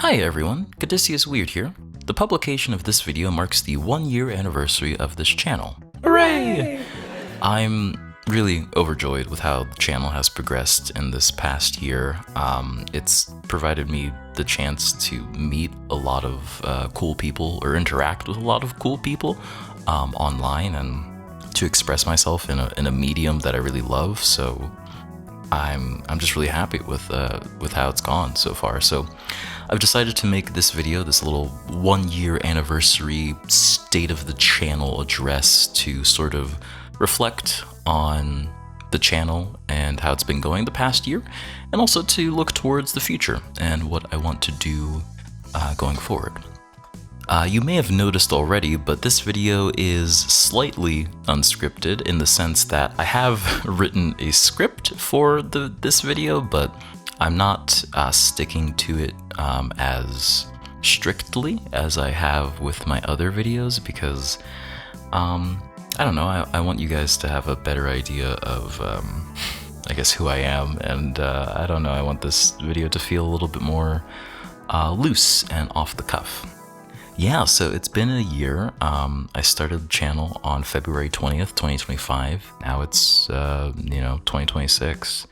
Hi everyone, Caduceus Weird here. The publication of this video marks the 1-year anniversary of this channel. Hooray! I'm really overjoyed with how the channel has progressed in this past year. It's provided me the chance to meet a lot of cool people, or interact with a lot of cool people online, and to express myself in a medium that I really love. So I'm just really happy with how it's gone so far. So I've decided to make this video, this little 1-year anniversary state of the channel address, to sort of reflect on the channel and how it's been going the past year, and also to look towards the future and what I want to do going forward. You may have noticed already, but this video is slightly unscripted in the sense that I have written a script for this video, but I'm not sticking to it as strictly as I have with my other videos, because I don't know, I want you guys to have a better idea of I guess who I am, and I don't know, I want this video to feel a little bit more loose and off the cuff. Yeah, so it's been a year. I started the channel on February 20th, 2025. Now it's 2026.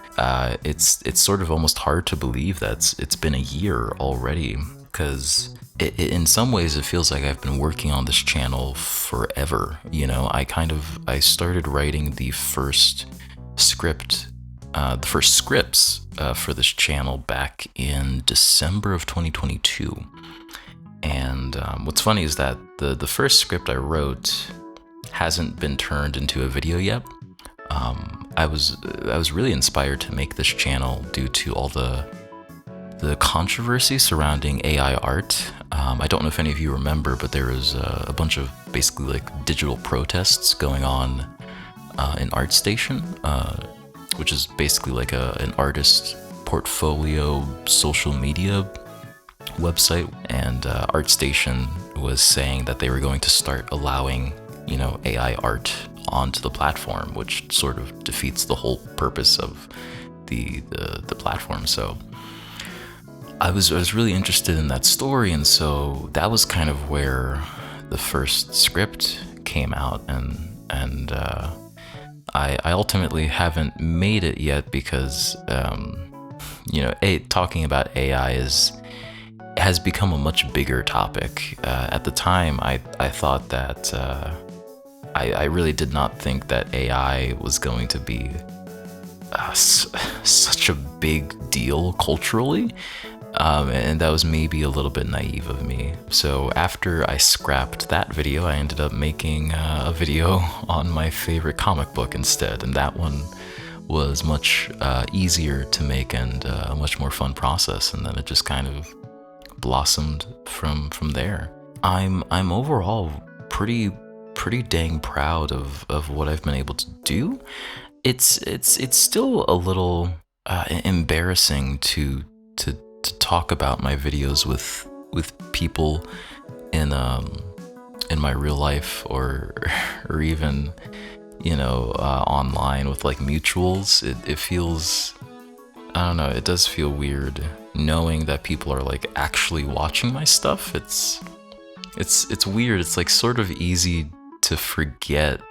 It's sort of almost hard to believe that it's been a year already, because in some ways it feels like I've been working on this channel forever. You know, I started writing the first scripts for this channel back in December of 2022. And what's funny is that the first script I wrote hasn't been turned into a video yet. I was really inspired to make this channel due to all the controversy surrounding AI art. I don't know if any of you remember, but there was a bunch of basically like digital protests going on in ArtStation, which is basically like an artist portfolio social media website, and ArtStation was saying that they were going to start allowing, AI art onto the platform, which sort of defeats the whole purpose of the platform. So I was really interested in that story, and so that was kind of where the first script came out, and I ultimately haven't made it yet because talking about AI has become a much bigger topic. At the time, I thought that I really did not think that AI was going to be such a big deal culturally, and that was maybe a little bit naive of me. So after I scrapped that video, I ended up making a video on my favorite comic book instead, and that one was much easier to make and a much more fun process, and then it just kind of blossomed from there. I'm overall pretty dang proud of what I've been able to do. It's still a little embarrassing to talk about my videos with people in my real life, or even online with like mutuals. It feels, I don't know, it does feel weird knowing that people are like actually watching my stuff. It's weird. It's like sort of easy to forget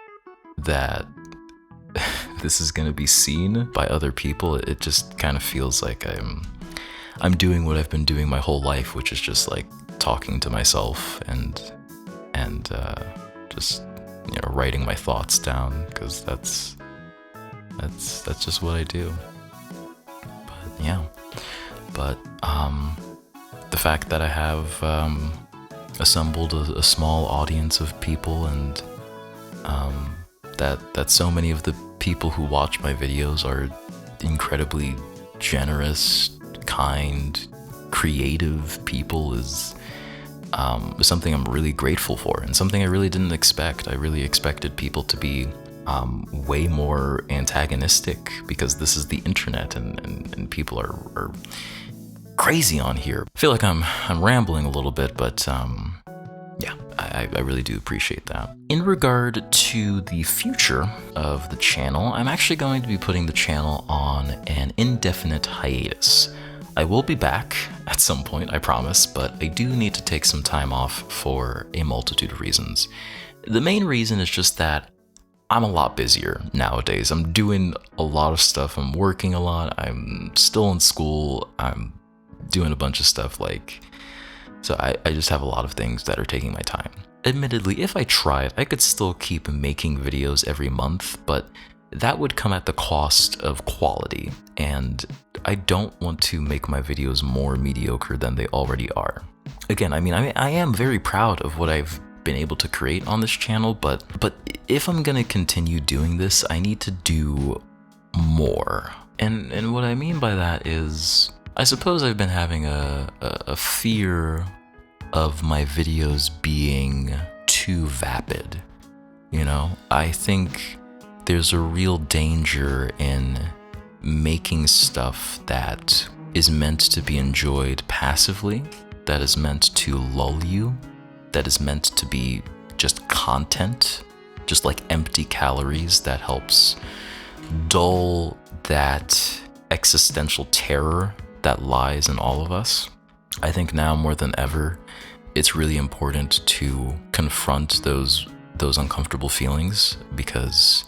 that this is going to be seen by other people. It just kind of feels like I'm doing what I've been doing my whole life, which is just like talking to myself and just writing my thoughts down, because that's just what I do. But yeah. But the fact that I have assembled a small audience of people, and that so many of the people who watch my videos are incredibly generous, kind, creative people is something I'm really grateful for, and something I really didn't expect. I really expected people to be way more antagonistic, because this is the internet and people are crazy on here. I feel like I'm rambling a little bit, but yeah, I really do appreciate that. In regard to the future of the channel, I'm actually going to be putting the channel on an indefinite hiatus. I will be back at some point, I promise, but I do need to take some time off for a multitude of reasons. The main reason is just that I'm a lot busier nowadays. I'm doing a lot of stuff. I'm working a lot. I'm still in school. I'm doing a bunch of stuff so I just have a lot of things that are taking my time. Admittedly, if I tried, I could still keep making videos every month, but that would come at the cost of quality, and I don't want to make my videos more mediocre than they already are. Again, I am very proud of what I've been able to create on this channel, but if I'm gonna continue doing this, I need to do more. And what I mean by that is, I suppose I've been having a fear of my videos being too vapid. You know, I think there's a real danger in making stuff that is meant to be enjoyed passively, that is meant to lull you, that is meant to be just content, just like empty calories that helps dull that existential terror that lies in all of us. I think now more than ever, it's really important to confront those uncomfortable feelings, because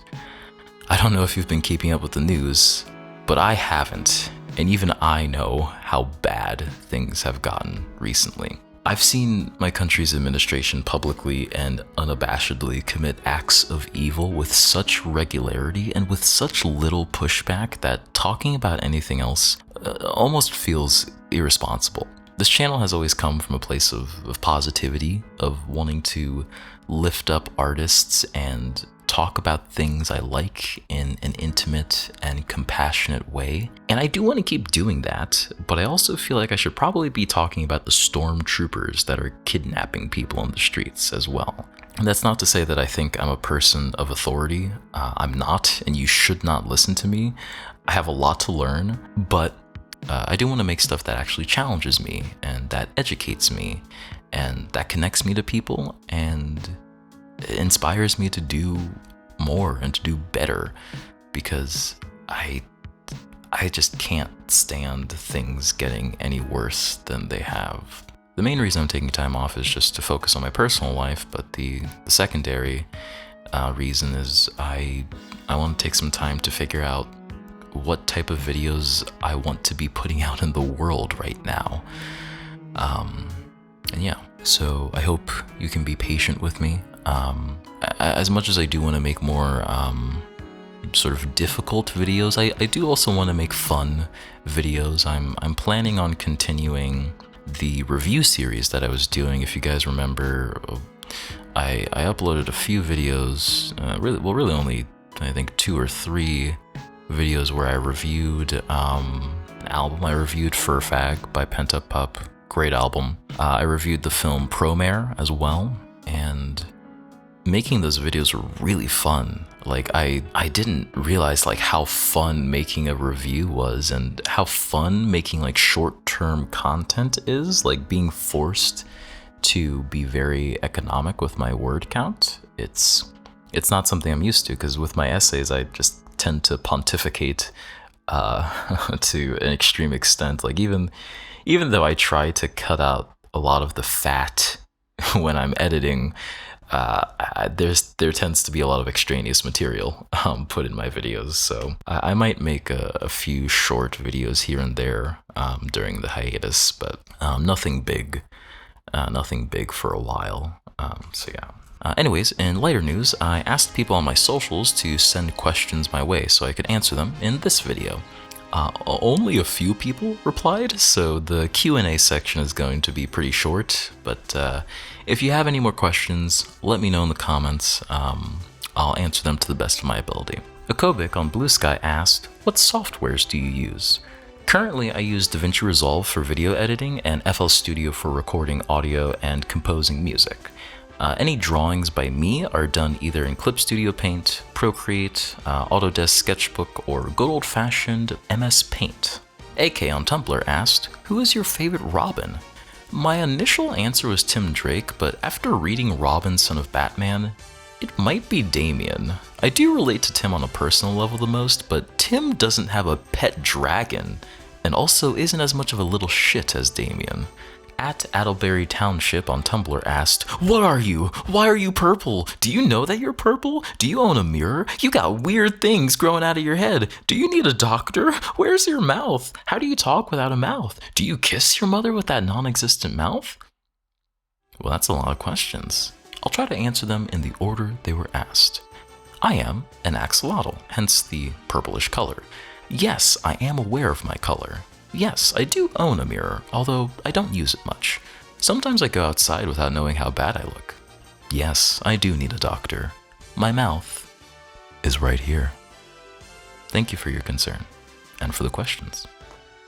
I don't know if you've been keeping up with the news, but I haven't, and even I know how bad things have gotten recently. I've seen my country's administration publicly and unabashedly commit acts of evil with such regularity and with such little pushback that talking about anything else almost feels irresponsible. This channel has always come from a place of positivity, of wanting to lift up artists and talk about things I like in an intimate and compassionate way. And I do want to keep doing that, but I also feel like I should probably be talking about the stormtroopers that are kidnapping people on the streets as well. And that's not to say that I think I'm a person of authority. I'm not, and you should not listen to me. I have a lot to learn, but I do want to make stuff that actually challenges me and that educates me and that connects me to people and inspires me to do more and to do better, because I just can't stand things getting any worse than they have. The main reason I'm taking time off is just to focus on my personal life, but the secondary reason is I want to take some time to figure out what type of videos I want to be putting out in the world right now. And yeah, so I hope you can be patient with me. As much as I do want to make more sort of difficult videos, I do also want to make fun videos. I'm planning on continuing the review series that I was doing. If you guys remember, I uploaded a few videos, really only I think 2 or 3 videos where I reviewed an album. I reviewed Fur Fag by Pent Up Pup, great album. I reviewed the film Promare as well, and making those videos were really fun. Like I didn't realize like how fun making a review was, and how fun making like short-term content is, like being forced to be very economic with my word count. It's not something I'm used to, because with my essays I just tend to pontificate to an extreme extent. Like even though I try to cut out a lot of the fat when I'm editing, there tends to be a lot of extraneous material put in my videos, so I might make a few short videos here and there during the hiatus, but nothing big for a while. So yeah. Anyways, in lighter news, I asked people on my socials to send questions my way so I could answer them in this video. Only a few people replied, so the Q&A section is going to be pretty short, but if you have any more questions, let me know in the comments. I'll answer them to the best of my ability. Akobik on Blue Sky asked, what softwares do you use? Currently, I use DaVinci Resolve for video editing and FL Studio for recording audio and composing music. Any drawings by me are done either in Clip Studio Paint, Procreate, Autodesk Sketchbook, or good old-fashioned MS Paint. AK on Tumblr asked, who is your favorite Robin? My initial answer was Tim Drake, but after reading Robin, Son of Batman, it might be Damian. I do relate to Tim on a personal level the most, but Tim doesn't have a pet dragon. and also isn't as much of a little shit as Damien. At Addleberry Township on Tumblr asked, "What are you? Why are you purple? Do you know that you're purple? Do you own a mirror? You got weird things growing out of your head. Do you need a doctor? Where's your mouth? How do you talk without a mouth? Do you kiss your mother with that non-existent mouth?" Well, that's a lot of questions. I'll try to answer them in the order they were asked. I am an axolotl, hence the purplish color. Yes, I am aware of my color. Yes, I do own a mirror, although I don't use it much. Sometimes I go outside without knowing how bad I look. Yes, I do need a doctor. My mouth is right here. Thank you for your concern, and for the questions.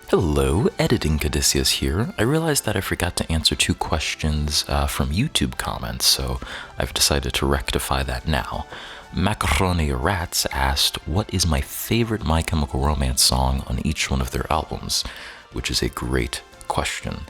Hello, Editing Caduceus here. I realized that I forgot to answer 2 questions from YouTube comments, so I've decided to rectify that now. Macaroni Rats asked, what is my favorite My Chemical Romance song on each one of their albums? Which is a great question.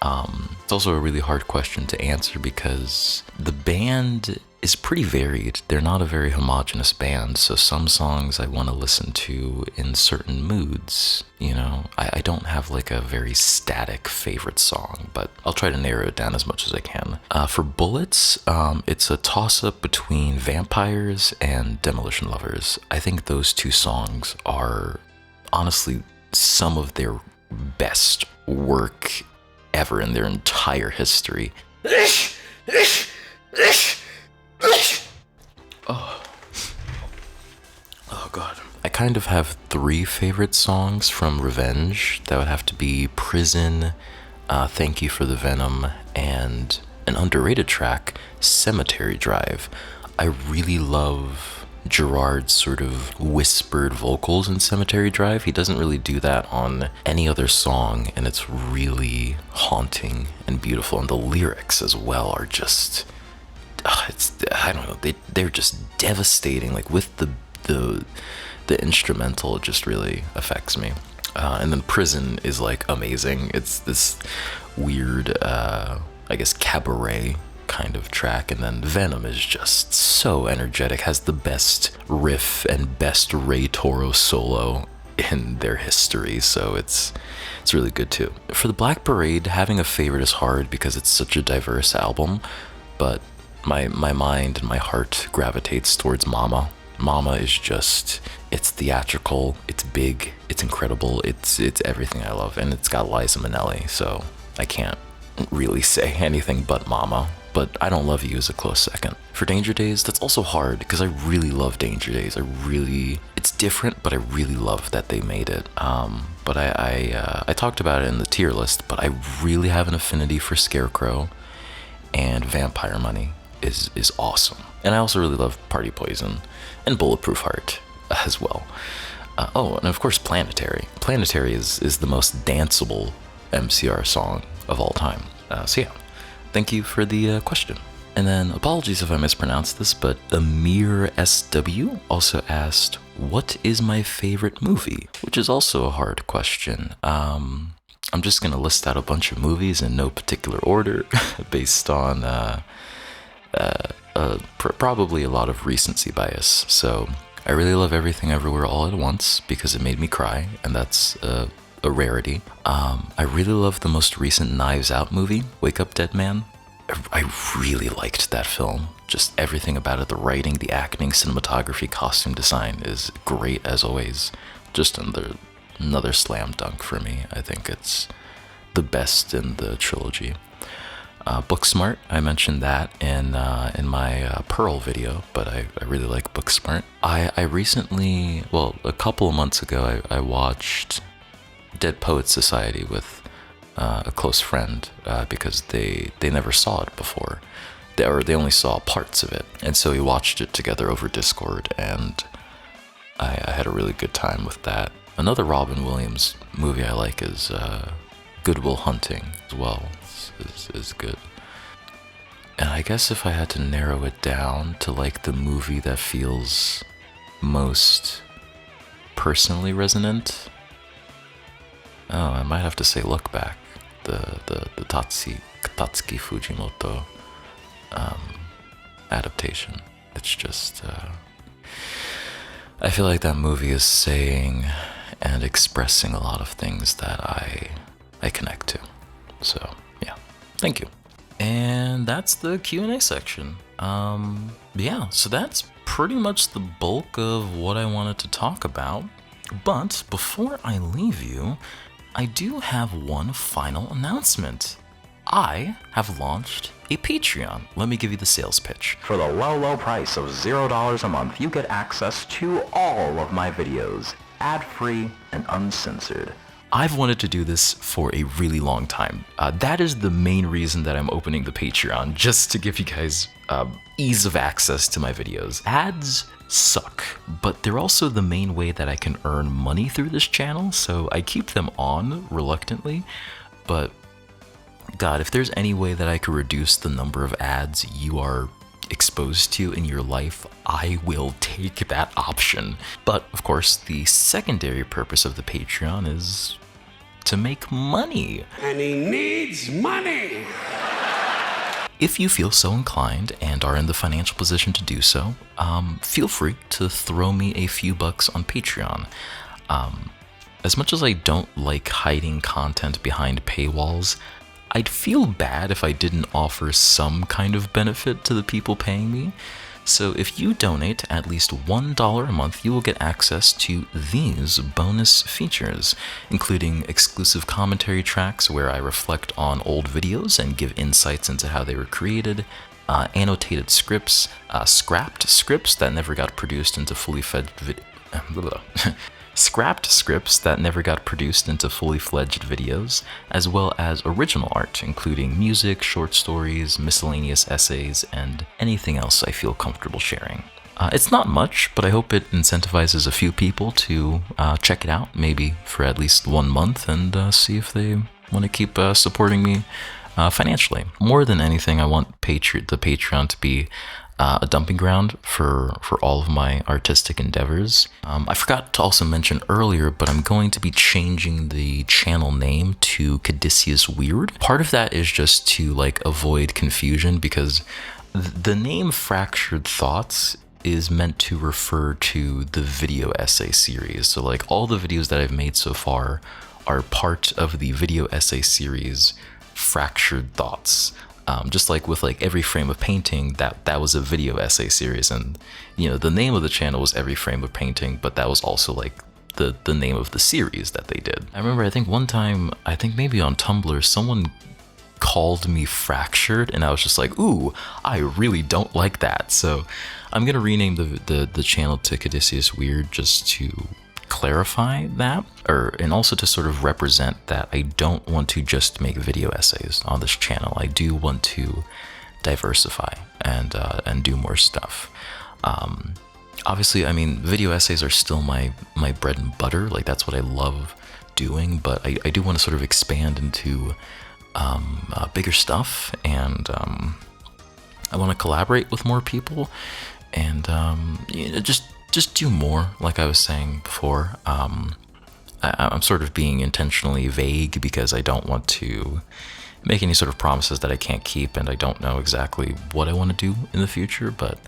It's also a really hard question to answer because the band is pretty varied. They're not a very homogenous band, so some songs I want to listen to in certain moods, you know? I don't have like a very static favorite song, but I'll try to narrow it down as much as I can. For Bullets, it's a toss-up between Vampires and Demolition Lovers. I think those 2 songs are honestly some of their best work ever in their entire history. Oh god. I kind of have 3 favorite songs from Revenge. That would have to be Prison, Thank You for the Venom, and an underrated track, Cemetery Drive. I really love Gerard's sort of whispered vocals in Cemetery Drive. He doesn't really do that on any other song, and it's really haunting and beautiful. And the lyrics as well are just, I don't know, they're just devastating. Like with the instrumental, it just really affects me. And then Prison is like amazing. It's this weird, I guess, cabaret kind of track, and then Venom is just so energetic, has the best riff and best Ray Toro solo in their history, so it's really good too. For the Black Parade, having a favorite is hard because it's such a diverse album, but my mind and my heart gravitates towards Mama. Mama is just, it's theatrical, it's big, it's incredible, it's everything I love, and it's got Liza Minnelli, so I can't really say anything but Mama. But I Don't Love You is a close second. For Danger Days, that's also hard because I really love Danger Days. It's different, but I really love that they made it. But I talked about it in the tier list, but I really have an affinity for Scarecrow, and Vampire Money is awesome. And I also really love Party Poison and Bulletproof Heart as well. Oh, and of course Planetary. Planetary is the most danceable MCR song of all time. So yeah. Thank you for the question. And then apologies if I mispronounced this, but Amir SW also asked, what is my favorite movie? Which is also a hard question. I'm just gonna list out a bunch of movies in no particular order based on probably a lot of recency bias. So I really love Everything Everywhere All at Once because it made me cry, and that's a rarity. I really love the most recent Knives Out movie, Wake Up Dead Man. I really liked that film. Just everything about it, the writing, the acting, cinematography, costume design is great as always. Just another slam dunk for me. I think it's the best in the trilogy. Booksmart, I mentioned that in my Pearl video, but I really like Booksmart. I recently, well, a couple of months ago, I watched Dead Poets Society with a close friend because they never saw it before. They only saw parts of it, and so we watched it together over Discord, and I had a really good time with that. Another Robin Williams movie I like is Good Will Hunting as well. Is good. And I guess if I had to narrow it down to like the movie that feels most personally resonant, I might have to say Look Back, the Tatsuki Fujimoto adaptation. It's just I feel like that movie is saying and expressing a lot of things that I connect to. So yeah, thank you. And that's the Q&A section. Yeah, so that's pretty much the bulk of what I wanted to talk about. But before I leave you, I do have one final announcement. I have launched a Patreon. Let me give you the sales pitch. For the low price of $0 a month, you get access to all of my videos, ad-free and uncensored. I've wanted to do this for a really long time. That is the main reason that I'm opening the Patreon, just to give you guys ease of access to my videos. Ads suck, but they're also the main way that I can earn money through this channel, so I keep them on reluctantly. But God, if there's any way that I could reduce the number of ads you are exposed to in your life, I will take that option. But of course, the secondary purpose of the Patreon is to make money. And he needs money. If you feel so inclined and are in the financial position to do so, feel free to throw me a few bucks on Patreon. As much as I don't like hiding content behind paywalls, I'd feel bad if I didn't offer some kind of benefit to the people paying me. So if you donate at least $1 a month, you will get access to these bonus features, including exclusive commentary tracks where I reflect on old videos and give insights into how they were created, annotated scripts, scrapped scripts that never got produced into scrapped scripts that never got produced into fully fledged videos, as well as original art, including music, short stories, miscellaneous essays, and anything else I feel comfortable sharing. It's not much, but I hope it incentivizes a few people to check it out, maybe for at least 1 month, and see if they want to keep supporting me financially. More than anything, I want the Patreon to be a dumping ground for all of my artistic endeavors. I forgot to also mention earlier, but I'm going to be changing the channel name to Caduceus Weird. Part of that is just to avoid confusion, because the name Fractured Thoughts is meant to refer to the video essay series. So all the videos that I've made so far are part of the video essay series Fractured Thoughts. Just like with Every Frame of Painting, that was a video essay series, and the name of the channel was Every Frame of Painting, but that was also the name of the series that they did. I remember, I think one time, maybe on Tumblr, someone called me Fractured, and I was just like, ooh, I really don't like that. So I'm gonna rename the channel to Caduceus Weird, just to clarify that, and also to sort of represent that I don't want to just make video essays on this channel. I do want to diversify and do more stuff. Obviously, video essays are still my bread and butter. That's what I love doing, but I do want to sort of expand into bigger stuff, and I want to collaborate with more people, and just do more, like I was saying before. I'm sort of being intentionally vague because I don't want to make any sort of promises that I can't keep, and I don't know exactly what I want to do in the future, but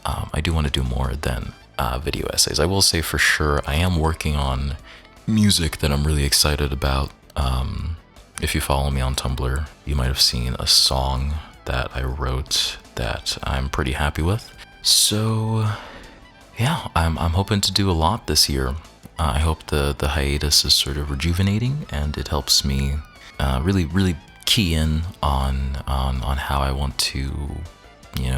I do want to do more than video essays. I will say for sure I am working on music that I'm really excited about. If you follow me on Tumblr, you might have seen a song that I wrote that I'm pretty happy with. So yeah, I'm hoping to do a lot this year. I hope the hiatus is sort of rejuvenating, and it helps me really key in on how I want to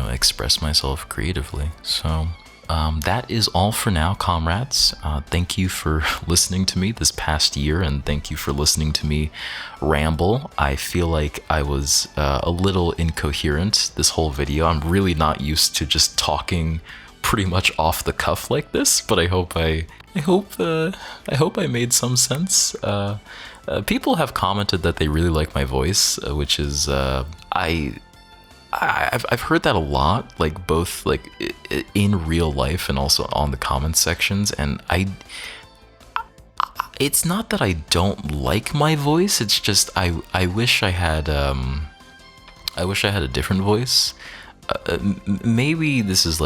express myself creatively. So that is all for now, comrades. Thank you for listening to me this past year, and thank you for listening to me ramble. I feel like I was a little incoherent this whole video. I'm really not used to just talking pretty much off the cuff like this, but I hope I made some sense. People have commented that they really like my voice, which is I've heard that a lot, both in real life and also on the comment sections, and it's not that I don't like my voice, it's just I wish I had a different voice. Maybe this is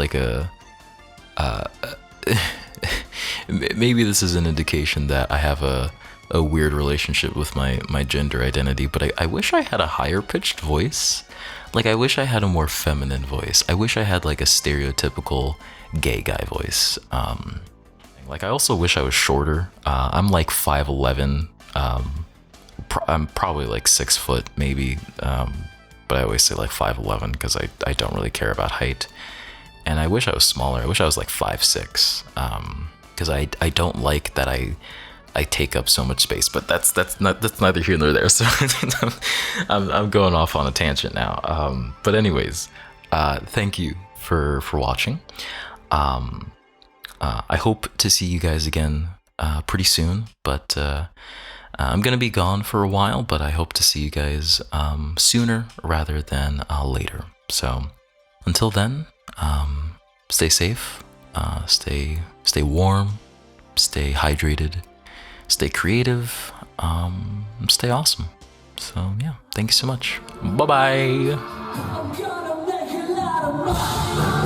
Maybe this is an indication that I have a weird relationship with my gender identity, but I wish I had a higher pitched voice. Like, I wish I had a more feminine voice. I wish I had like a stereotypical gay guy voice. Like, I also wish I was shorter. I'm like 5'11". I'm probably like 6 foot maybe, but I always say like 5'11" because I don't really care about height. And I wish I was smaller. I wish I was like 5'6", because I don't like that I take up so much space. But that's neither here nor there. So I'm going off on a tangent now. But anyways, thank you for watching. I hope to see you guys again pretty soon. But I'm gonna be gone for a while. But I hope to see you guys sooner rather than later. So until then. Stay safe, stay warm, stay hydrated, stay creative, stay awesome. So yeah, thank you so much. Bye bye.